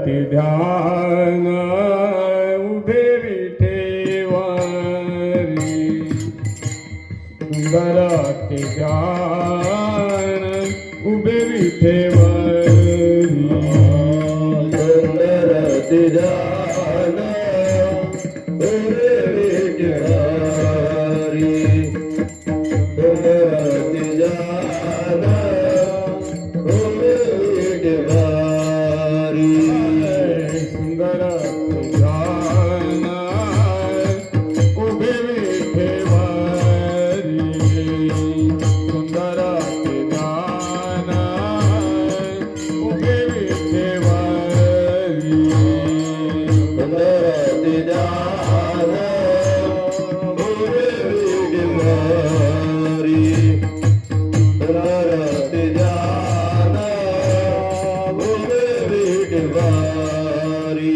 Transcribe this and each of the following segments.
ते ध्यान उभे विठेवारी सुंदर ते ध्यान उभे विठेवारी सुंदर ते ध्यान उभे विठेवारी सुंदर ते ध्यान उभे विठेवारी सुंदर ध्यान उभे विठेवारी सुंदर ध्यान उभे विठेवारी सुंदर ते ध्यान उभे विठेवारी सुंदर ते ध्यान उभे विठेवारी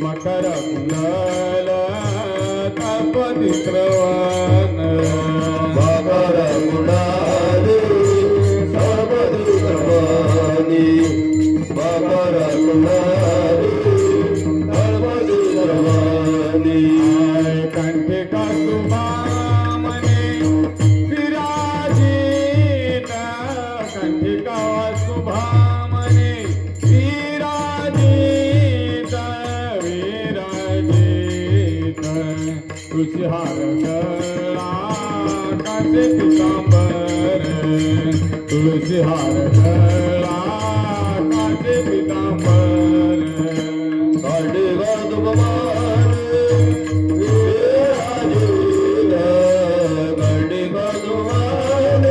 मकर कुंडल तपतित्रवन मकर कुंडली सर्वदित्रवाणी मकर कुंडली सर्वदित्रवाणी कंठे का सुभामणे विराजित कंठे का सुभामणे विराजित विराजित तुझी हार गळा काचे पितांबर तुळशी हार गळा काचे पितांबर काटे गाद भवान विराजित काटे गाद भवान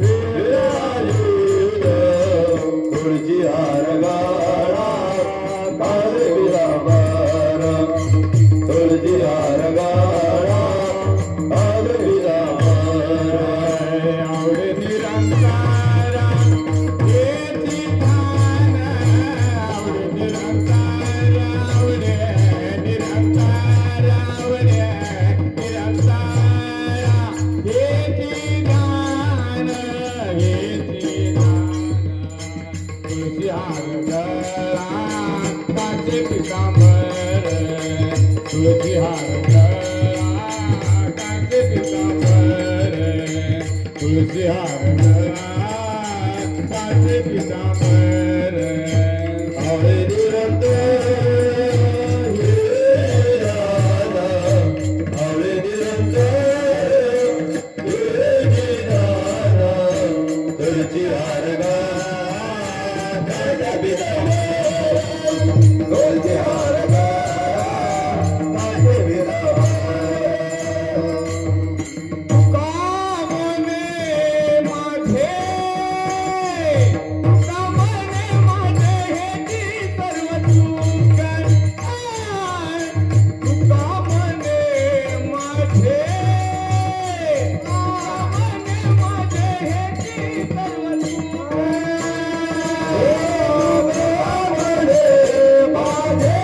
विराजित तुळशी हार गळा काळे विराबार तुळशी हार गळा काळे विराबार आवडे निरंकार येती ध्यान आवडे निरंकार आवडे निरंकार आवडे निरंकार येती ध्यान येती ध्यान तुळशी हार गळा काचे पितांबर तुळशी हार गळा काचे पितांबर आवडे निरंतर हे राधा आवडे निरंतर हे राधा तुळशी हार गळा काचे पितांबर तुळशी हार माझे विरह तुका म्हणे माझे तुका म्हणे माझे हेची सर्व चूक तुका म्हणे माझे तुका म्हणे माझे हेची सर्व चूक माझे